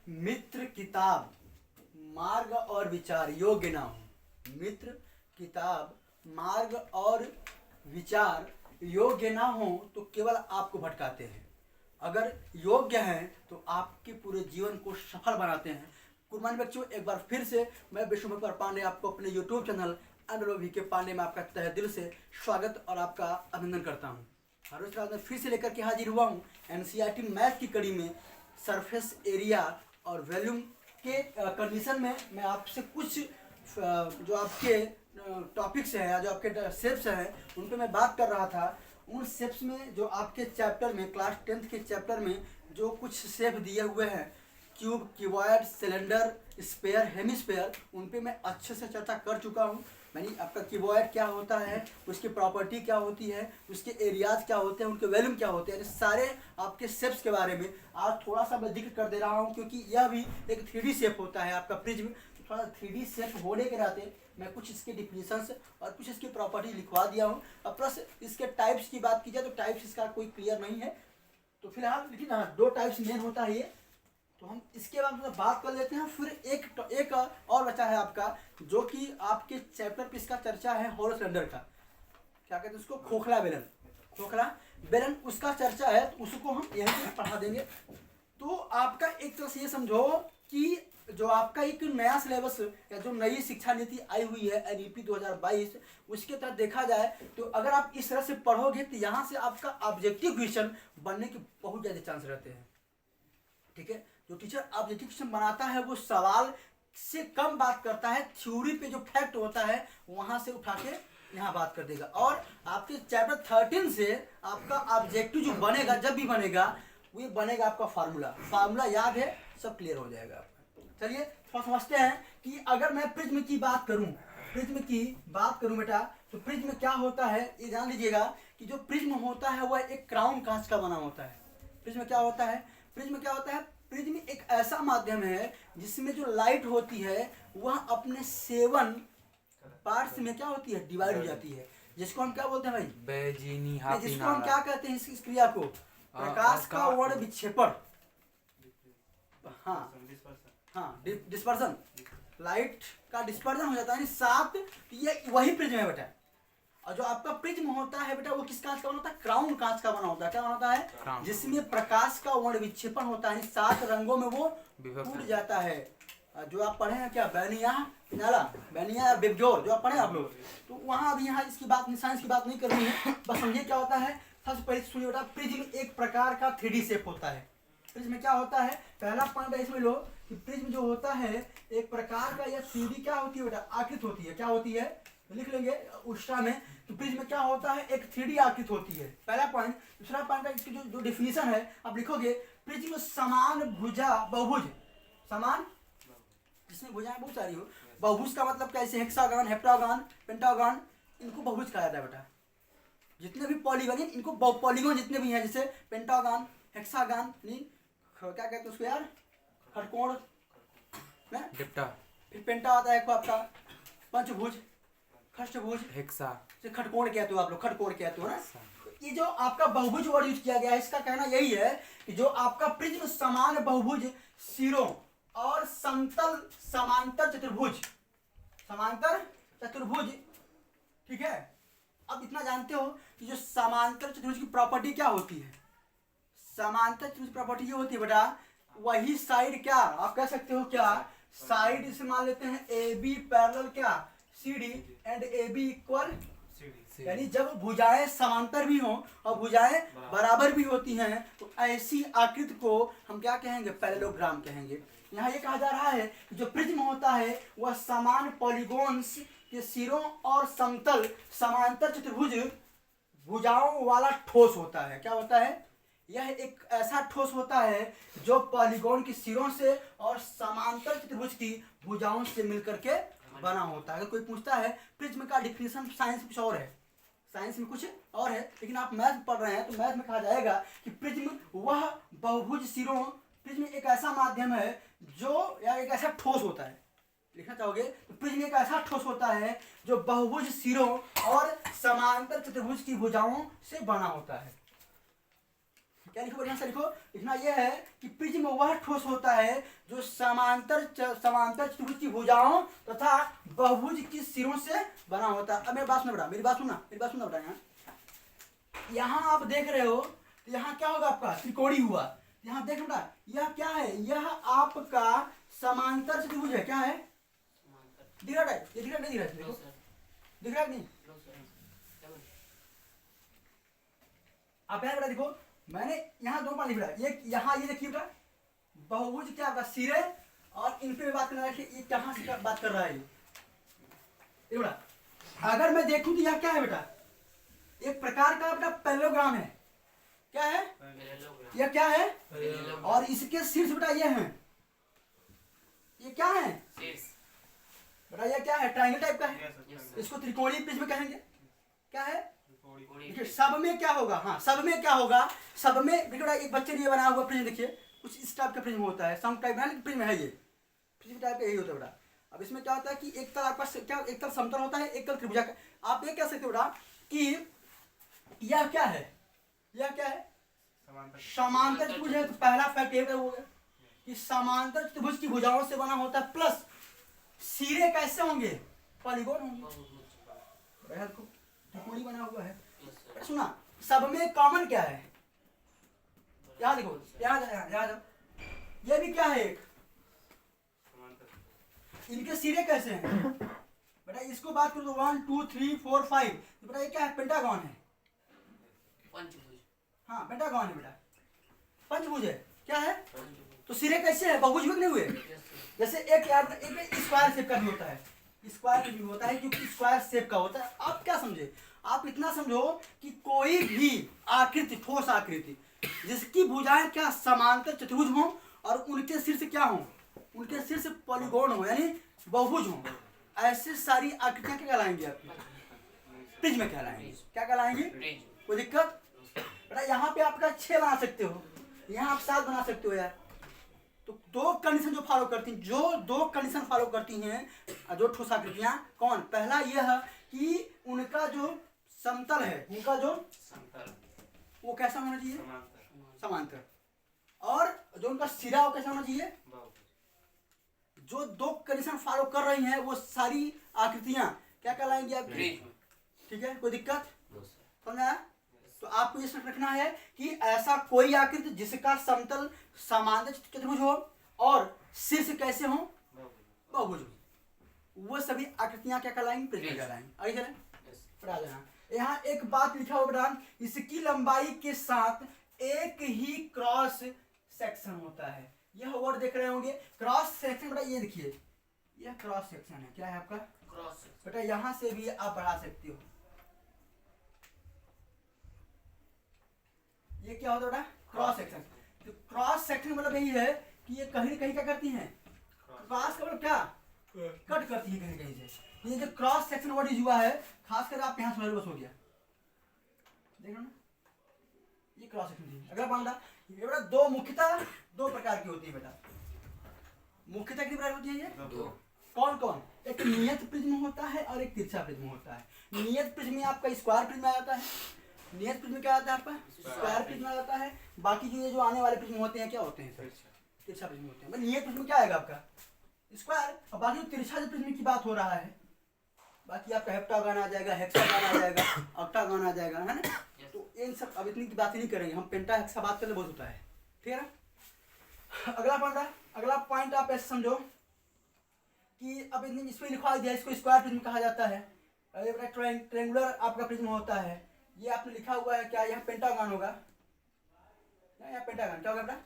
मित्र किताब मार्ग और विचार योग्य ना हो। मित्र किताब मार्ग और विचार योग्य ना हो तो केवल आपको भटकाते हैं। अगर योग्य हैं तो आपके पूरे जीवन को सफल बनाते हैं। कुर्बानी बच्चों, एक बार फिर से मैं विष्णु पांडे आपको अपने यूट्यूब चैनल एनएलओवी के पांडे में आपका तहे दिल से स्वागत और आपका अभिनंदन करता हूँ। हर रोज मैं फिर से लेकर के हाजिर हुआ हूँ एनसीईआरटी मैथ की कड़ी में सरफेस एरिया और वॉल्यूम के कंडीशन में मैं आपसे कुछ जो आपके टॉपिक्स हैं या जो आपके शेप्स हैं उन पर मैं बात कर रहा था। उन शेप्स में जो आपके चैप्टर में क्लास 10th के चैप्टर में जो कुछ शेप दिए हुए हैं, cube, cuboid, cylinder, sphere, hemisphere, उन पे मैं अच्छे से चर्चा कर चुका हूँ। यानी आपका क्यूबॉइड क्या होता है, उसकी प्रॉपर्टी क्या होती है, उसके एरियाज क्या होते हैं, उनके वॉल्यूम क्या होते हैं, सारे आपके शेप्स के बारे में आज थोड़ा सा मैं जिक्र कर दे रहा हूँ, क्योंकि यह भी एक 3D शेप होता है आपका प्रिज्म। तो थोड़ा 3D शेप होने के नाते मैं कुछ इसके डिफिनीशंस और कुछ इसकी प्रॉपर्टी लिखवा दिया हूँ। और प्लस इसके टाइप्स की बात की जाए तो टाइप्स इसका कोई क्लियर नहीं है तो फिलहाल, लेकिन हाँ 2 टाइप्स मेन होता है ये। तो हम इसके बारे में बात कर लेते हैं। फिर एक और बचा है आपका, जो कि आपके चैप्टर पे इसका चर्चा है, होलो सिलेंडर का, क्या कहते हैं उसको, खोखला बेलन। खोखला बेलन उसका चर्चा है, तो उसको हम यहीं पे पढ़ा देंगे। तो आपका एक तरह से ये समझो कि जो आपका एक नया सिलेबस या जो नई शिक्षा नीति आई हुई है एनईपी 2022, उसके तहत देखा जाए तो अगर आप इस तरह से पढ़ोगे तो यहाँ से आपका ऑब्जेक्टिव क्वेश्चन बनने के बहुत ज़्यादा चांस रहते हैं। ठीक है, जो टीचर ऑब्जेक्टिव क्वेश्चन बनाता है वो सवाल से कम बात करता है, थ्योरी पे जो फैक्ट होता है वहां से उठा के यहाँ बात कर देगा। और आपके चैप्टर 13 से आपका ऑब्जेक्टिव जो बनेगा, जब भी बनेगा वो बनेगा आपका फार्मूला याद है, सब क्लियर हो जाएगा आपका। चलिए थोड़ा समझते हैं कि अगर मैं प्रिज्म की बात करूं, बेटा, तो प्रिज्म क्या होता है ये जान लीजिएगा कि जो प्रिज्म होता है वह एक क्राउन कांच का बना होता है। प्रिज्म क्या होता है? प्रिज्म एक ऐसा माध्यम है जिसमें जो लाइट होती है वह अपने 7 पार्ट्स में क्या होती है, डिवाइड हो जाती है, जिसको हम क्या बोलते हैं भाई, जिसको हम क्या कहते हैं, इस क्रिया को प्रकाश का वर्ण विक्षेपण, हाँ डिस्पर्सन, लाइट का डिस्पर्सन हो जाता है 7। ये वही प्रिज्म है बेटा। और जो आपका प्रिज्म होता है बेटा वो किस कांच का बना होता है? क्राउन कांच का बना होता है। क्या बना होता है? जिसमें प्रकाश का वर्ण विक्षेपण होता है, 7 रंगों में वो टूट जाता है। जो आप पढ़े हैं क्या, बैनिया या बेबजोर, जो आप पढ़े आप लोग, तो वहाँ अभी यहाँ इसकी बात, साइंस की बात नहीं करनी है, बस समझिए क्या होता है। सबसे पहले सुनिए बेटा, प्रिज्म एक प्रकार का 3D शेप होता है। प्रिज्म क्या होता है, पहला पॉइंट इसमें लो कि प्रिज्म जो होता है एक प्रकार का, यह 3D क्या होती है बेटा, आकृति होती है। क्या होती है, लिख लेंगे उष्टा में। तो प्रिज्म क्या होता है, एक 3D आकृति होती है, पहला पॉइंट। दूसरा पॉइंट का इसकी जो डिफिनीशन है आप लिखोगे, प्रिज्म समान भुजा बहुभुज, समान जिसमें भुजाएं बहुत सारी हो। बहुभुज का मतलब कैसे, हेक्सागन, हेप्टागन, पेंटागन, इनको बहुभुज कहा जाता है बेटा। जितने भी पॉलीगन, इनको पॉलीगन जितने भी हैं, जैसे पेंटागन, हेक्सागन, क्या कहते हैं उसको यार, खटकोण में, फिर पेंटा आता है आपका पंचभुज, खष्टभुज, हेक्सा से खटकोण कहते हो आप लोग, खटकोण कहते हो ना। तो ये जो आपका बहुभुज वर्ड यूज किया गया है, इसका कहना यही है कि जो आपका प्रिज्म समान बहुभुज सिरों और समतल समांतर चतुर्भुज, ठीक है। अब इतना जानते हो कि जो समांतर चतुर्भुज की प्रॉपर्टी क्या होती है। समांतर चतुर्भुज प्रॉपर्टी ये होती है बेटा, वही साइड, क्या आप कह सकते हो, क्या साइड इसे मान लेते हैं AB पैरेलल क्या CD and AB equal CD। यानी जब भुजाएं समांतर भी हों और भुजाएं बराबर भी होती हैं तो ऐसी आकृति को हम क्या कहेंगे, पैरेललोग्राम कहेंगे। यहाँ ये कहा जा रहा है कि जो प्रिज्म होता है वह समान पॉलीगोन्स के सिरों और समतल समांतर चतुर्भुज भुजाओं वाला ठोस होता है। क्या होता है? यह एक ऐसा ठोस होता है जो पॉलीगोन के सिरों से और समांतर चतुर्भुज की भुजाओं से मिलकर के बना होता है। अगर कोई पूछता है प्रिज्म का डिफिनीशन, साइंस कुछ और है, साइंस में कुछ और है, लेकिन आप मैथ पढ़ रहे हैं तो मैथ में कहा जाएगा कि प्रिज्म वह बहुभुज सिरों, प्रिज्म एक ऐसा माध्यम है जो, या एक ऐसा ठोस होता है, लिखना चाहोगे तो प्रिज्म एक ऐसा ठोस होता है जो बहुभुज सिरों और समांतर चतुर्भुज की भुजाओं से बना होता है। क्या लिखो, बढ़िया से लिखो। लिखना यह है कि प्रिज्म वह ठोस होता है जो समांतर चतुर्भुज की भुजाओं तथा बहुभुज की सिरों से बना होता है। अब मेरी बात सुनो बेटा, मेरी बात सुनना बेटा। यहाँ आप देख रहे हो तो यहाँ क्या होगा आपका, त्रिकोणी हुआ। यहाँ देख बेटा, यह क्या है, यह आपका समांतर चतुर्भुज है। क्या है, दिख रहा है, ये दिख रहा नहीं, दिख रहा नहीं। आप यहाँ बेटा देखो, मैंने यहाँ दो बार लिख रहा है, ये यहाँ ये देखिए बेटा, बहुभुज क्या होगा, सिरे और इन पे बात करना है कि ये कहाँ से बात कर रहा है ये बेटा। अगर मैं देखूं तो यह क्या है बेटा, एक प्रकार का बेटा पैरेललोग्राम है। क्या है, यह क्या है, और इसके शीर्ष बेटा ये है, ये क्या है बेटा, ये क्या है, ट्रायंगल टाइप का है। इसको त्रिकोणीय प्रिज्म कहेंगे। क्या है, देखिए सब में क्या होगा, हाँ सब में क्या होगा, सब में बेटा एक बच्चे ने बना हुआ प्रिज्म देखिए, कुछ इस टाइप का प्रिज्म होता है, सम टाइप का प्रिज्म है, ये प्रिज्म टाइप का यही होता है बेटा। अब इसमें क्या होता है कि एक तल आपका क्या, एक तल समतल होता है, एक तल त्रिभुजाकार। आप ये कह सकते हो बेटा कि यह क्या है, यह क्या है, समांतर त्रिभुज है। तो पहला फैक्ट ये हो गया कि समांतर त्रिभुज की भुजाओं से बना होता है, प्लस सिरे कैसे होंगे, पॉलीगॉन होंगे, त्रिकोणी बना हुआ है। सुना, सब में कॉमन क्या है, यहाँ देखो, यहाँ जाओ, ये भी क्या है, एक इनके सिरे कैसे हैं बेटा, इसको बात करो तो 1 2 3 4 5, बेटा ये क्या है, पेंटागन है, पंचभुज। हाँ पेंटागन है बेटा, पंचभुज है। क्या है, तो सिरे कैसे है, बहुभुज नहीं हुए। जैसे एक यार एक स्क्वायर शेप का भी होता है, स्क्वायर भी होता है क्योंकि स्क्वायर शेप का होता है। आप क्या समझे, आप इतना समझो कि कोई भी आकृति, ठोस आकृति जिसकी भुजाएं क्या समांतर चतुर्भुज हो और उनके शीर्ष क्या हो, उनके शीर्ष पॉलीगॉन हो यानी बहुभुज हो, ऐसे सारी आकृतियां क्या कहलाएंगी, आपकी प्रिज्म कहलाएंगी। क्या कहलाएंगी, कोई दिक्कत बेटा। यहाँ पे आपका 6 बना सकते हो, यहाँ आप 7 बना सकते हो यार। तो दो कंडीशन जो फॉलो करती हैं, जो दो कंडीशन फॉलो करती हैं जो ठोस आकृतियां, कौन, पहला यह कि उनका जो समतल है, उनका जो समतल वो कैसा होना चाहिए, समांतर, और जो उनका सिरा वो कैसा होना चाहिए। जो दो कंडीशन फॉलो कर रही हैं वो सारी आकृतियां क्या कहलाएंगी आपकी, ठीक है, कोई दिक्कत समझा। तो आपको ये रखना है कि ऐसा कोई आकृति जिसका समतल समांतर चतुर्भुज हो और शीर्ष कैसे हो, बहुभुज, वो सभी आकृतियां क्या कहलाएंगी, प्रिज्म कहलाएंगी। आगे चलें, पढ़ा देना। यहाँ एक बात लिखा हो बेटा, इसकी लंबाई के साथ एक ही क्रॉस सेक्शन होता है। यह वर्ड देख रहे होंगे, क्रॉस सेक्शन बेटा, ये देखिए यह क्रॉस सेक्शन है। क्या है आपका, क्रॉस बेटा, यहाँ से भी आप बढ़ा सकते हो। ये क्या होता है बेटा, क्रॉस सेक्शन। तो क्रॉस सेक्शन मतलब यही है कि ये कहीं कहीं क्या करती हैं, क्रॉस का मतलब क्या, कट करती है कहीं कहीं से। ये जो क्रॉस सेक्शन वर्ड यूज हुआ है, खासकर आप यहाँ समझ बस हो गया, देख लो ना, ये क्रॉस सेक्शन थी। अगला पॉइंट ये बेटा, दो मुख्यतः दो प्रकार की होती है बेटा, मुख्यतः कितनी प्रकार होती है ये, दो। कौन कौन, एक नियत प्रिज्म होता है और एक तिरछा प्रिज्म होता है। नियत प्रिज्म में आपका स्क्वायर प्रिज्म आ जाता है, नियत प्रिज्म क्या आता है आपका, स्क्वायर प्रिज्म आ जाता है। बाकी जो ये जो आने वाले प्रिज्म होते हैं क्या होते हैं, तिरछा प्रिज्म होते हैं। नियत प्रिज्म क्या आएगा आपका, स्क्वायर, और बाकी तिरछा प्रिज्म की बात हो रहा है, बाकी आपका हेप्टागन आ जाएगा, हेक्सागन आ जाएगा, ऑक्टागन आ जाएगा, है ना। तो इन सब अब इतनी की बात नहीं करेंगे हम, पेंटा हेक्सा बात करने बहुत होता है, ठीक है ना। अगला पॉइंट आप ऐसे समझो कि अब इसमें लिखवा दिया, इसको स्क्वायर प्रिज्म कहा जाता है। ट्रायंगुलर आपका प्रिज्म होता है, ये आपने लिखा हुआ है क्या, यहाँ पेंटागन होगा, यहाँ पेंटागन क्या होगा बेटा,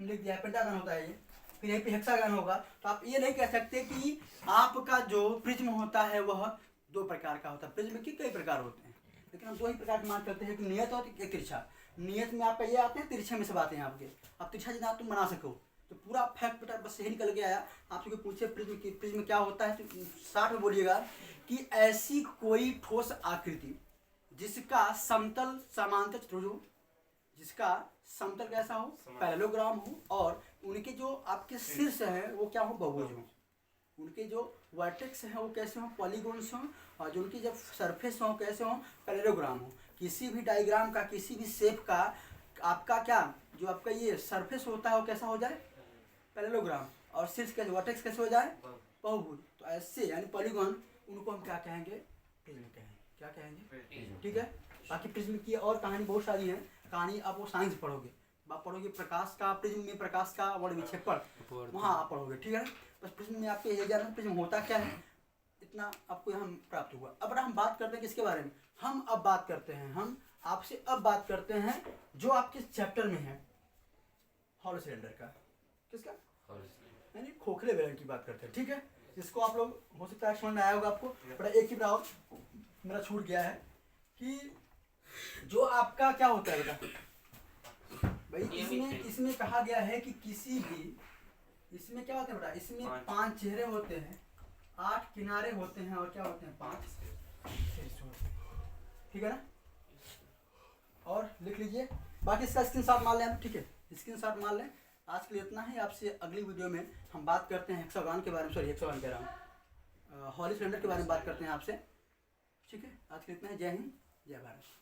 लिख दिया है पेंटागन होता है ये। फिर यहीं पे हेक्सागन होगा। तो आप ये नहीं कह सकते कि आपका जो प्रिज्म होता है वह दो प्रकार का होता है। प्रिज्म के कई प्रकार होते हैं, लेकिन हम दो ही प्रकार की मान करते हैं, कि नियत और एक तिरछा। नियत में आपका ये आते हैं, तिरछे में सब आते हैं आपके। अब तिरछा जितना तुम बना सको, तो पूरा फैक्ट बेटा बस यही निकल के आया। आपसे कोई पूछे प्रिज्म क्या होता है, तो 60 में बोलिएगा कि ऐसी कोई ठोस आकृति जिसका समतल समांतर चतुर्भुज हो, जिसका समतल कैसा हो, पैरेललोग्राम हो, और उनके जो आपके शीर्ष हैं वो क्या हो, बहुभुज हो। उनके जो वर्टेक्स हैं वो कैसे हों, पॉलीगॉन्स हों, और जो उनकी जब सरफेस हों कैसे हों, पैरेललोग्राम हो। किसी भी डायग्राम का, किसी भी शेप का आपका क्या जो आपका ये सरफेस होता है वो कैसा हो जाए, पैरेललोग्राम, और शीर्ष कैसे वर्टेक्स कैसे हो जाए, बहुभुज। तो ऐसे यानी पॉलीगॉन, उनको हम क्या कहेंगे, प्रिज्म कहेंगे। क्या कहेंगे, ठीक है। बाकी प्रिज्म की और कहानी बहुत सारी है, कहानी आप वो साइंस पढ़ोगे, आप पढ़ोगे प्रकाश का, प्रिज्म में प्रकाश का वर्ड विक्षेपण, वहाँ आप पढ़ोगे, ठीक है। बस प्रिज्म में आपके ये जानना प्रिज्म होता क्या है, इतना आपको यहाँ प्राप्त हुआ। अब हम बात करते हैं किसके बारे में, हम अब बात करते हैं, हम आपसे अब बात करते हैं जो आपके चैप्टर में है, हॉलो सिलेंडर का, किसका, यानी खोखले बेलन की बात करते हैं, ठीक है। इसको आप लोग हो सकता है समझ में आया होगा आपको। बड़ा एक चीज और मेरा छूट गया है कि जो आपका क्या होता है बेटा भाई, इसमें कहा गया है कि किसी भी, इसमें क्या होता है बेटा, इसमें 5 चेहरे होते हैं, 8 किनारे होते हैं, और क्या होते हैं, 5 शीर्ष होते हैं, ठीक है ना। और लिख लीजिए, बाकी इसका स्क्रीनशॉट मार लें हम, ठीक है, स्क्रीनशॉट मार लें। आज के लिए इतना ही, आपसे अगली वीडियो में हम बात करते हैं हेक्सागन के बारे में, सॉरी हेक्सागन कह रहा हूँ, हॉलो सिलेंडर के बारे में बात करते हैं आपसे, ठीक है। आज के लिए इतना ही, जय हिंद जय भारत।